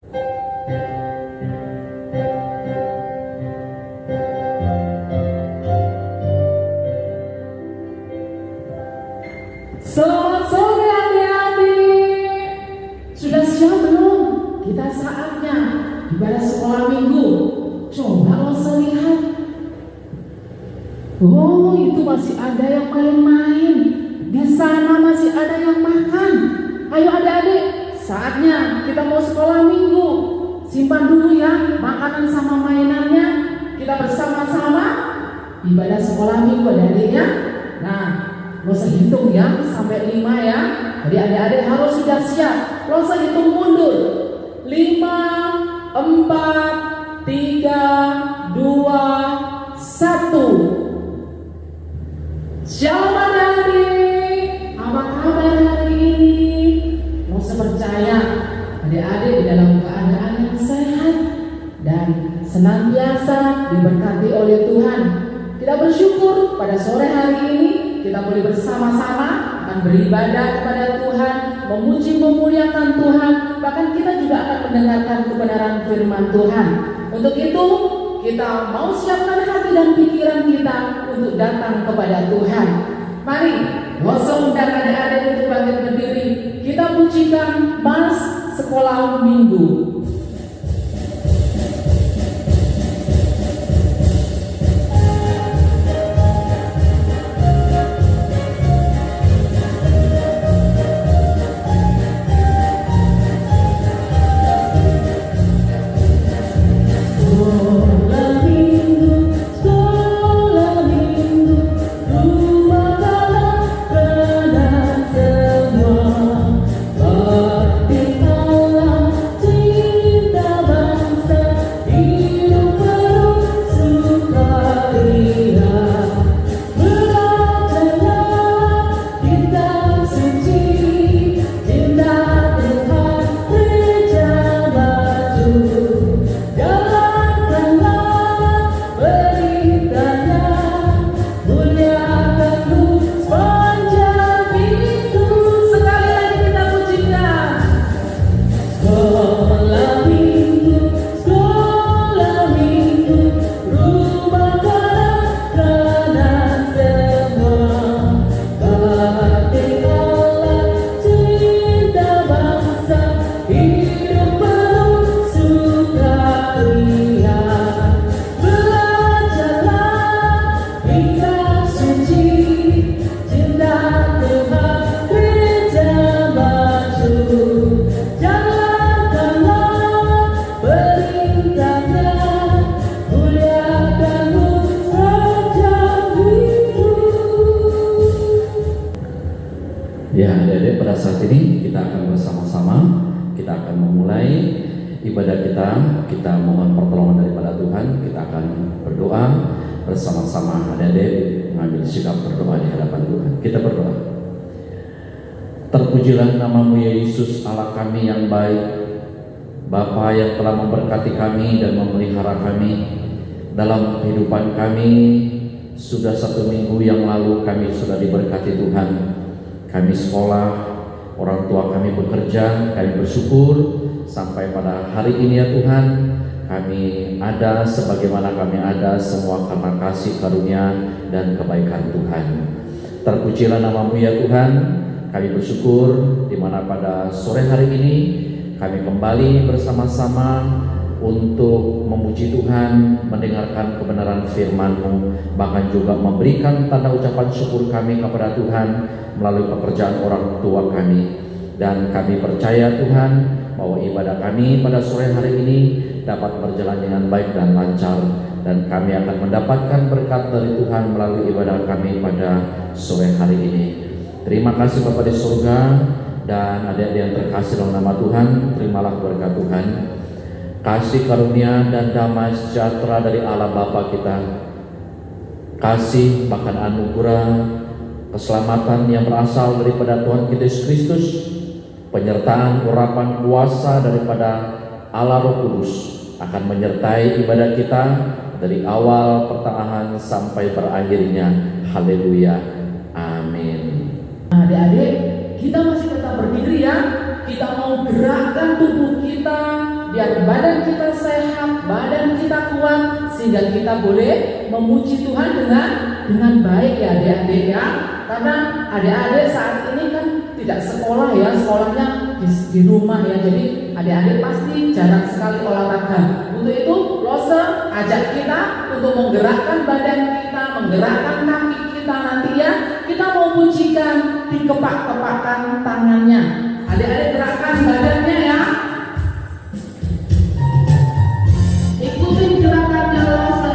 Selamat sore adik-adik. Sudah siap belum? Kita saatnya ibadah sekolah minggu. Coba lo lihat. Oh, itu masih ada yang main-main. Di sana masih ada yang makan. Ayo adik-adik, saatnya kita mau sekolah minggu. Simpan dulu ya makanan sama mainannya. Kita bersama-sama ibadah sekolah minggu adik-adiknya. Nah, lo hitung ya sampai 5 ya. Jadi adik-adik harus sudah siap. Lo hitung mundur. 5, 4, 3, 2, 1. Shalom adik-adik. Apa kabar hari ini? Lo percaya adik-adik di dalam keadaan yang sehat dan senantiasa diberkati oleh Tuhan. Kita bersyukur pada sore hari ini kita boleh bersama-sama akan beribadah kepada Tuhan, memuji memuliakan Tuhan, bahkan kita juga akan mendengarkan kebenaran firman Tuhan. Untuk itu kita mau siapkan hati dan pikiran kita untuk datang kepada Tuhan. Mari, gosong dan adik-adik untuk bangkit berdiri. Kita pujikan Mas Sekolah Minggu. Ya, adik-adik, pada saat ini kita akan bersama-sama, kita akan memulai ibadah kita. Kita mohon pertolongan daripada Tuhan. Kita akan berdoa bersama-sama. Adik-adik mengambil sikap berdoa di hadapan Tuhan. Kita berdoa. Terpujilah nama-Mu ya Yesus, Allah kami yang baik, Bapa yang telah memberkati kami dan memelihara kami dalam kehidupan kami. Sudah 1 minggu yang lalu kami sudah diberkati Tuhan. Kami sekolah, orang tua kami bekerja, kami bersyukur sampai pada hari ini ya Tuhan. Kami ada sebagaimana kami ada semua karena kasih karunia dan kebaikan Tuhan. Terpujilah nama-Mu ya Tuhan. Kami bersyukur di mana pada sore hari ini kami kembali bersama-sama untuk memuji Tuhan, mendengarkan kebenaran firman-Mu, bahkan juga memberikan tanda ucapan syukur kami kepada Tuhan melalui pekerjaan orang tua kami. Dan kami percaya Tuhan bahwa ibadah kami pada sore hari ini dapat berjalan dengan baik dan lancar, dan kami akan mendapatkan berkat dari Tuhan melalui ibadah kami pada sore hari ini. Terima kasih Bapa di surga, dan adik-adik yang terkasih dalam nama Tuhan, terimalah berkat Tuhan. Kasih karunia dan damai sejahtera dari Allah Bapa kita, kasih bahkan anugerah keselamatan yang berasal daripada Tuhan kita Yesus Kristus, penyertaan urapan kuasa daripada Allah Roh Kudus akan menyertai ibadah kita dari awal pertengahan sampai berakhirnya. Haleluya, amin. Adik-adik, kita masih tetap berdiri ya. Kita mau gerakkan tubuh kita biar badan kita sehat, badan kita kuat, sehingga kita boleh memuji Tuhan dengan baik ya adik-adik ya. Karena adik-adik saat ini kan tidak sekolah ya, sekolahnya di rumah ya. Jadi adik-adik pasti jarang sekali olahraga. Untuk itu Lose ajak kita untuk menggerakkan badan kita, menggerakkan kaki kita nanti ya. Kita mau pujikan di kepak-kepakan tangannya. Adik-adik gerakkan badannya ya. Ikutin gerakannya Lose.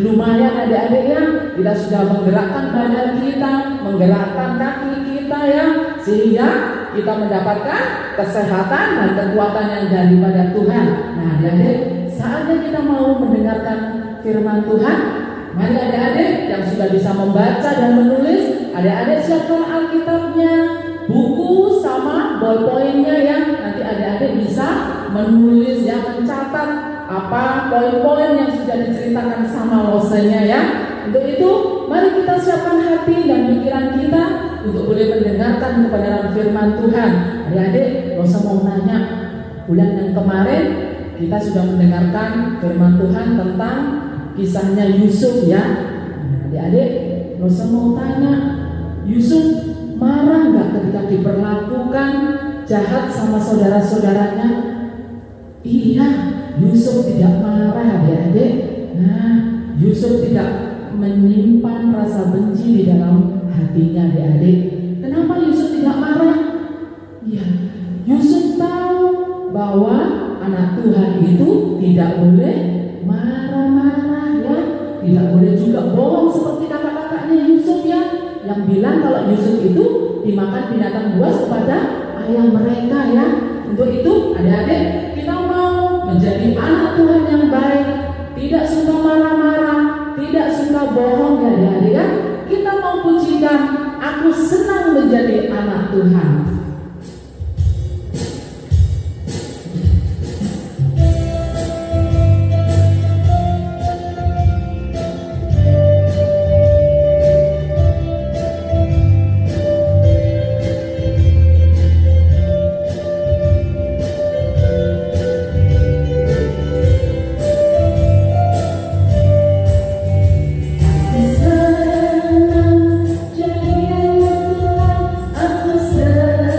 Lumayan adik-adik ya, kita sudah menggerakkan badan kita, menggerakkan kaki kita ya, sehingga kita mendapatkan kesehatan dan kekuatan yang daripada Tuhan. Nah adik-adik, saatnya kita mau mendengarkan firman Tuhan. Mari adik-adik yang sudah bisa membaca dan menulis, adik-adik siapkan Alkitabnya, buku sama ballpointnya ya. Nanti adik-adik bisa menulis ya, mencatat apa poin-poin yang sudah diceritakan sama Lose-nya ya. Untuk itu mari kita siapkan hati dan pikiran kita untuk boleh mendengarkan kebenaran firman Tuhan. Adik-adik, Lose mau nanya, bulan yang kemarin kita sudah mendengarkan firman Tuhan tentang kisahnya Yusuf ya. Adik-adik, Lose mau tanya, Yusuf marah nggak ketika diperlakukan jahat sama saudara-saudaranya? Iya, Yusuf tidak marah adik-adik. Nah, Yusuf tidak menyimpan rasa benci di dalam hatinya adik-adik. Kenapa Yusuf tidak marah? Ya, Yusuf tahu bahwa anak Tuhan itu tidak boleh marah-marah ya. Tidak boleh juga bohong seperti kakak-kakaknya Yusuf ya, yang bilang kalau Yusuf itu dimakan binatang buas kepada ayah mereka ya. Untuk itu adik-adik, kita mau menjadi anak Tuhan yang baik, tidak suka marah-marah, tidak suka bohong ya adik-adik ya. Kita mau pujikan, aku senang menjadi anak Tuhan. Jadi aku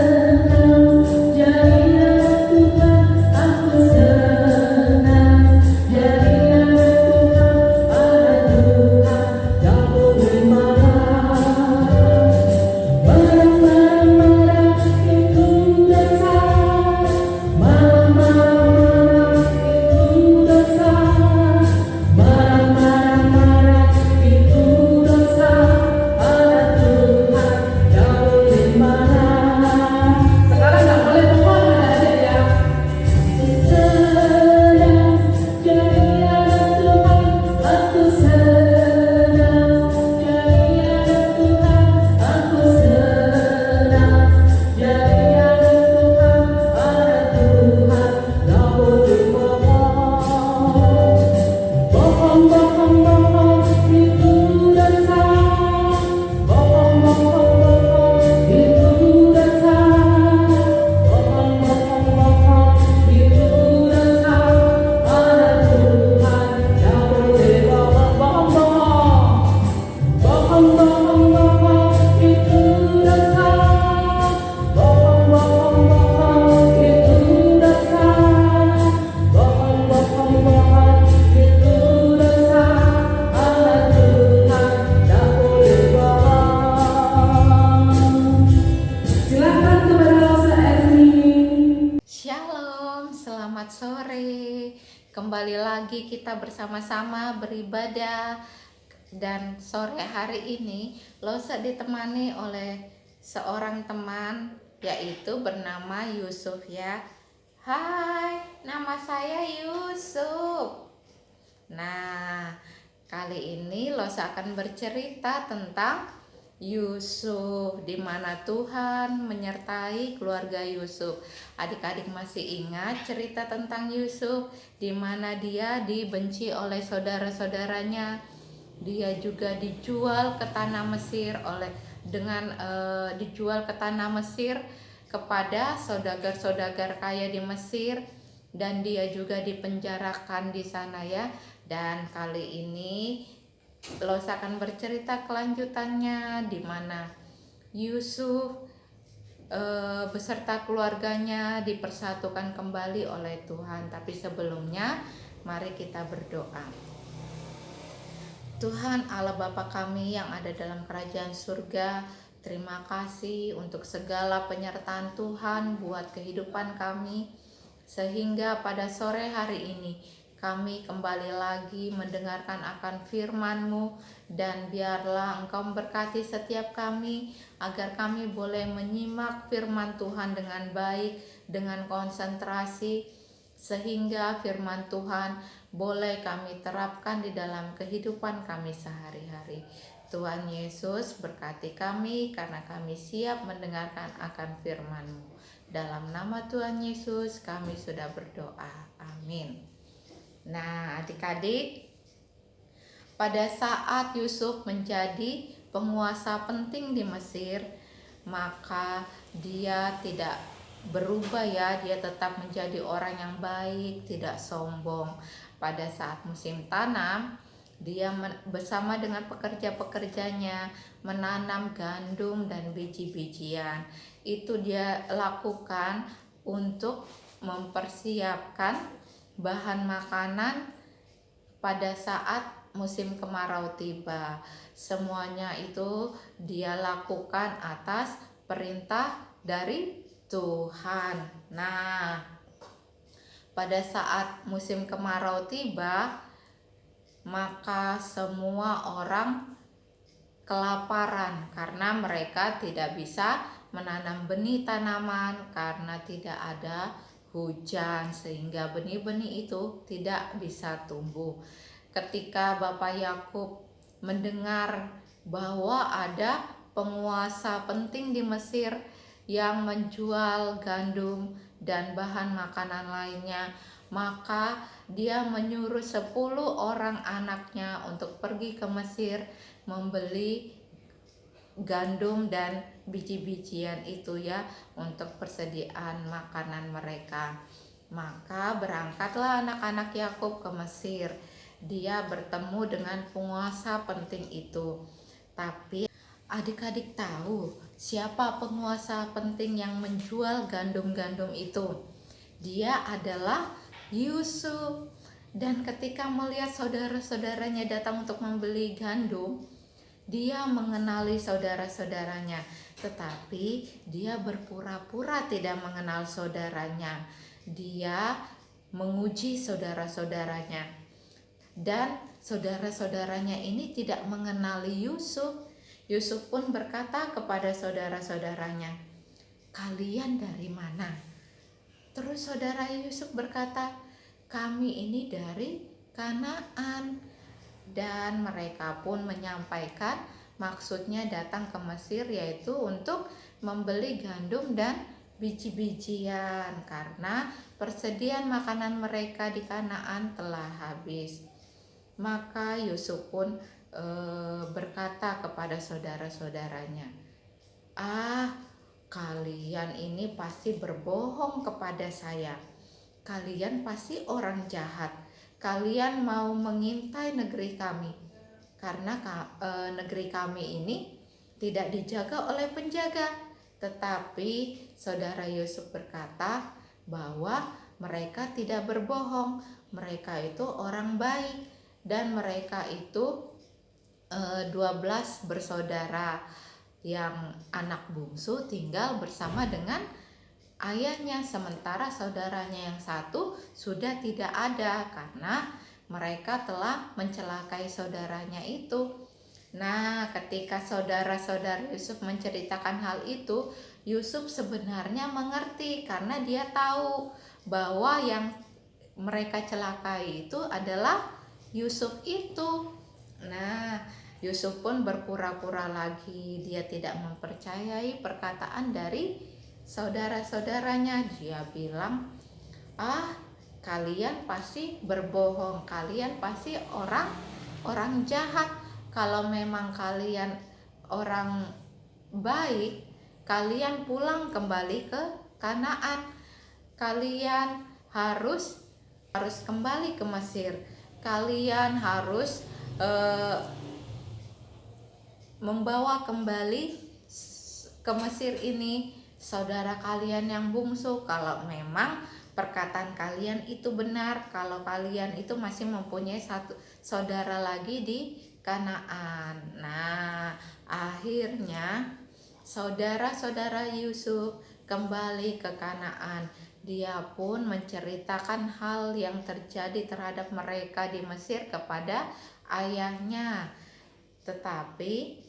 lagi kita bersama-sama beribadah. Dan sore hari ini Losa ditemani oleh seorang teman, yaitu bernama Yusuf ya. Hai, nama saya Yusuf. Nah, kali ini Losa akan bercerita tentang Yusuf, di mana Tuhan menyertai keluarga Yusuf. Adik-adik masih ingat cerita tentang Yusuf, di mana dia dibenci oleh saudara-saudaranya. Dia juga dijual ke tanah Mesir dijual ke tanah Mesir kepada saudagar-saudagar kaya di Mesir, dan dia juga dipenjarakan di sana ya. Dan kali ini Losa akan bercerita kelanjutannya, di mana Yusuf beserta keluarganya dipersatukan kembali oleh Tuhan. Tapi sebelumnya mari kita berdoa. Tuhan Allah Bapa kami yang ada dalam kerajaan surga, terima kasih untuk segala penyertaan Tuhan buat kehidupan kami, sehingga pada sore hari ini kami kembali lagi mendengarkan akan firman-Mu, dan biarlah Engkau memberkati setiap kami agar kami boleh menyimak firman Tuhan dengan baik, dengan konsentrasi, sehingga firman Tuhan boleh kami terapkan di dalam kehidupan kami sehari-hari. Tuhan Yesus berkati kami karena kami siap mendengarkan akan firman-Mu. Dalam nama Tuhan Yesus kami sudah berdoa. Amin. Nah, adik-adik, pada saat Yusuf menjadi penguasa penting di Mesir, maka dia tidak berubah ya, dia tetap menjadi orang yang baik, tidak sombong. Pada saat musim tanam, dia bersama dengan pekerja-pekerjanya menanam gandum dan biji-bijian. Itu dia lakukan untuk mempersiapkan bahan makanan pada saat musim kemarau tiba. Semuanya itu dia lakukan atas perintah dari Tuhan. Nah, pada saat musim kemarau tiba, maka semua orang kelaparan karena mereka tidak bisa menanam benih tanaman karena tidak ada hujan, sehingga benih-benih itu tidak bisa tumbuh. Ketika Bapak Yakub mendengar bahwa ada penguasa penting di Mesir yang menjual gandum dan bahan makanan lainnya, maka dia menyuruh 10 orang anaknya untuk pergi ke Mesir membeli gandum dan biji-bijian itu ya, untuk persediaan makanan mereka. Maka berangkatlah anak-anak Yakub ke Mesir. Dia bertemu dengan penguasa penting itu. Tapi adik-adik tahu siapa penguasa penting yang menjual gandum-gandum itu? Dia adalah Yusuf. Dan ketika melihat saudara-saudaranya datang untuk membeli gandum, dia mengenali saudara-saudaranya, tetapi dia berpura-pura tidak mengenal saudaranya. Dia menguji saudara-saudaranya, dan saudara-saudaranya ini tidak mengenali Yusuf. Yusuf pun berkata kepada saudara-saudaranya, "Kalian dari mana?" Terus saudara Yusuf berkata, "Kami ini dari Kanaan." Dan mereka pun menyampaikan maksudnya datang ke Mesir, yaitu untuk membeli gandum dan biji-bijian karena persediaan makanan mereka di Kanaan telah habis. Maka Yusuf pun berkata kepada saudara-saudaranya, "Kalian ini pasti berbohong kepada saya. Kalian pasti orang jahat. Kalian mau mengintai negeri kami, karena negeri kami ini tidak dijaga oleh penjaga." Tetapi saudara Yusuf berkata bahwa mereka tidak berbohong. Mereka itu orang baik, dan mereka itu 12 bersaudara, yang anak bungsu tinggal bersama dengan ayahnya, sementara saudaranya yang satu sudah tidak ada karena mereka telah mencelakai saudaranya itu. Nah, ketika saudara-saudara Yusuf menceritakan hal itu, Yusuf sebenarnya mengerti karena dia tahu bahwa yang mereka celakai itu adalah Yusuf itu. Nah, Yusuf pun berpura-pura lagi, dia tidak mempercayai perkataan dari saudara-saudaranya. Dia bilang, kalian pasti berbohong, kalian pasti orang jahat. Kalau memang kalian orang baik, kalian pulang kembali ke Kanaan. Kalian harus kembali ke Mesir. Kalian harus membawa kembali ke Mesir ini saudara kalian yang bungsu. Kalau memang perkataan kalian itu benar, kalau kalian itu masih mempunyai satu saudara lagi di Kanaan. Nah, akhirnya saudara-saudara Yusuf kembali ke Kanaan. Dia pun menceritakan hal yang terjadi terhadap mereka di Mesir kepada ayahnya. Tetapi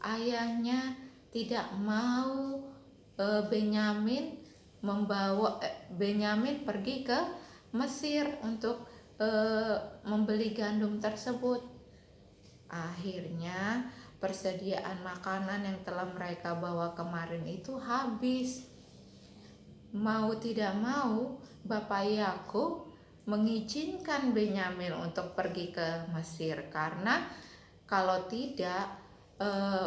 ayahnya tidak mau Benyamin pergi ke Mesir untuk membeli gandum tersebut. Akhirnya persediaan makanan yang telah mereka bawa kemarin itu habis. Mau tidak mau, Bapak Yakub mengizinkan Benyamin untuk pergi ke Mesir, karena kalau tidak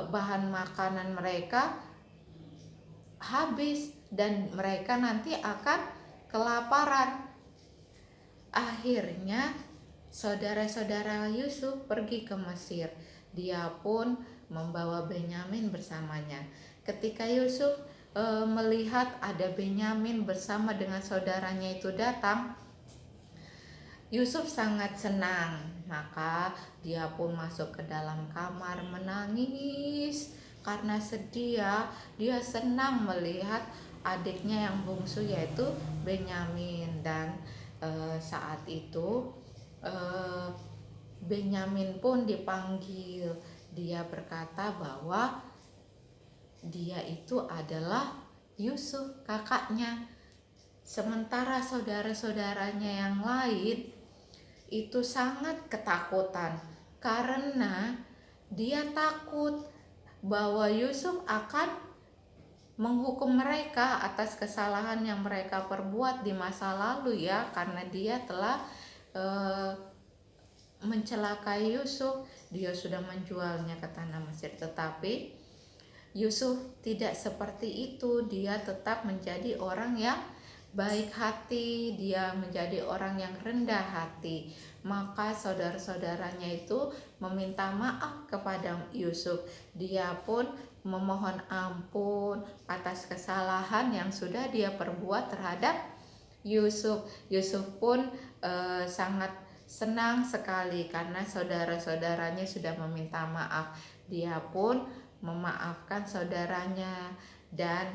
bahan makanan mereka habis dan mereka nanti akan kelaparan. Akhirnya saudara-saudara Yusuf pergi ke Mesir. Dia pun membawa Benyamin bersamanya. Ketika Yusuf melihat ada Benyamin bersama dengan saudaranya itu datang, Yusuf sangat senang. Maka dia pun masuk ke dalam kamar menangis karena sedih. Dia senang melihat adiknya yang bungsu yaitu Benyamin. Dan saat itu Benyamin pun dipanggil. Dia berkata bahwa dia itu adalah Yusuf, kakaknya. Sementara saudara-saudaranya yang lain itu sangat ketakutan karena dia takut bahwa Yusuf akan menghukum mereka atas kesalahan yang mereka perbuat di masa lalu, karena dia telah mencelakai Yusuf. Dia sudah menjualnya ke tanah Mesir. Tetapi Yusuf tidak seperti itu. Dia tetap menjadi orang yang baik hati, dia menjadi orang yang rendah hati. Maka saudara-saudaranya itu meminta maaf kepada Yusuf. Dia pun memohon ampun atas kesalahan yang sudah dia perbuat terhadap Yusuf. Yusuf pun sangat senang sekali karena saudara-saudaranya sudah meminta maaf. Dia pun memaafkan saudaranya dan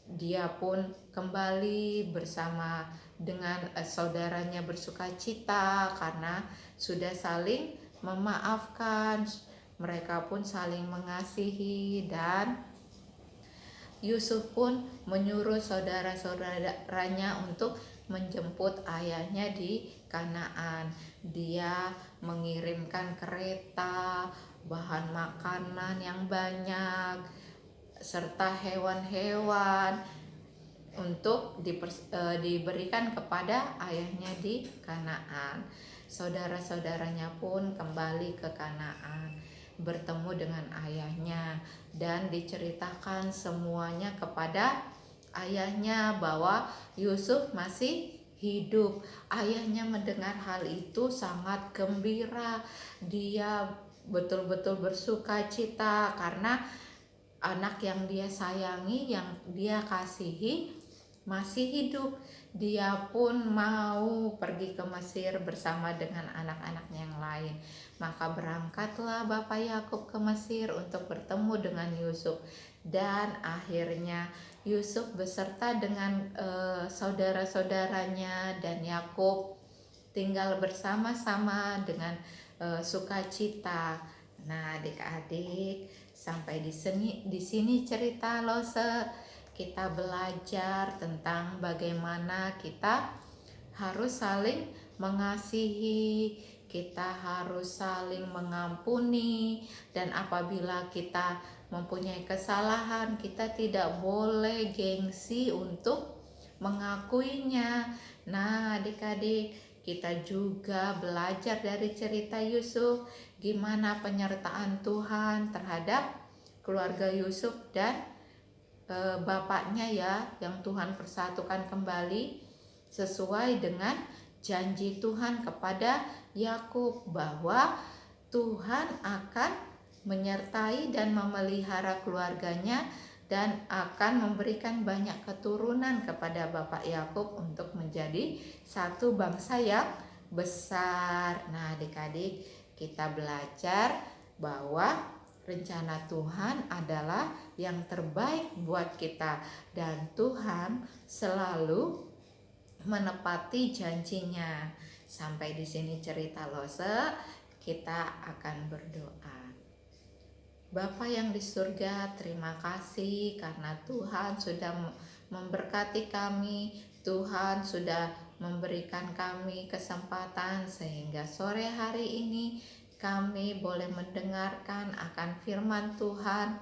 dia pun kembali bersama dengan saudaranya bersukacita karena sudah saling memaafkan. Mereka pun saling mengasihi dan Yusuf pun menyuruh saudara-saudaranya untuk menjemput ayahnya di Kanaan. Dia mengirimkan kereta, bahan makanan yang banyak, serta hewan-hewan untuk diberikan kepada ayahnya di Kanaan. Saudara-saudaranya pun kembali ke Kanaan, bertemu dengan ayahnya dan diceritakan semuanya kepada ayahnya bahwa Yusuf masih hidup. Ayahnya mendengar hal itu sangat gembira. Dia betul-betul bersuka cita karena anak yang dia sayangi, yang dia kasihi masih hidup. Dia pun mau pergi ke Mesir bersama dengan anak-anaknya yang lain. Maka berangkatlah Bapak Yakub ke Mesir untuk bertemu dengan Yusuf. Dan akhirnya Yusuf beserta dengan saudara-saudaranya dan Yakub tinggal bersama-sama dengan sukacita. Nah, adik-adik, sampai di sini cerita Lose. Kita belajar tentang bagaimana kita harus saling mengasihi, kita harus saling mengampuni, dan apabila kita mempunyai kesalahan, kita tidak boleh gengsi untuk mengakuinya. Nah, adik-adik, kita juga belajar dari cerita Yusuf, gimana penyertaan Tuhan terhadap keluarga Yusuf dan bapaknya ya, yang Tuhan persatukan kembali sesuai dengan janji Tuhan kepada Yakub bahwa Tuhan akan menyertai dan memelihara keluarganya dan akan memberikan banyak keturunan kepada Bapak Yakub untuk menjadi satu bangsa yang besar. Nah, adik-adik, kita belajar bahwa rencana Tuhan adalah yang terbaik buat kita dan Tuhan selalu menepati janjinya. Sampai di sini cerita Lose, kita akan berdoa. Bapa yang di surga, terima kasih karena Tuhan sudah memberkati kami. Tuhan sudah memberikan kami kesempatan sehingga sore hari ini kami boleh mendengarkan akan firman Tuhan.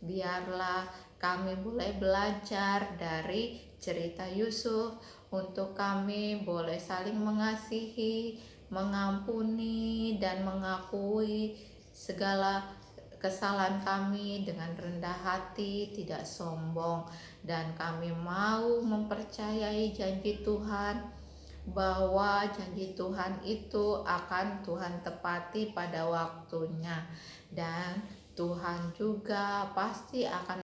Biarlah kami boleh belajar dari cerita Yusuf untuk kami boleh saling mengasihi, mengampuni, dan mengakui segala kesalahan kami dengan rendah hati, tidak sombong, dan kami mau mempercayai janji Tuhan bahwa janji Tuhan itu akan Tuhan tepati pada waktunya, dan Tuhan juga pasti akan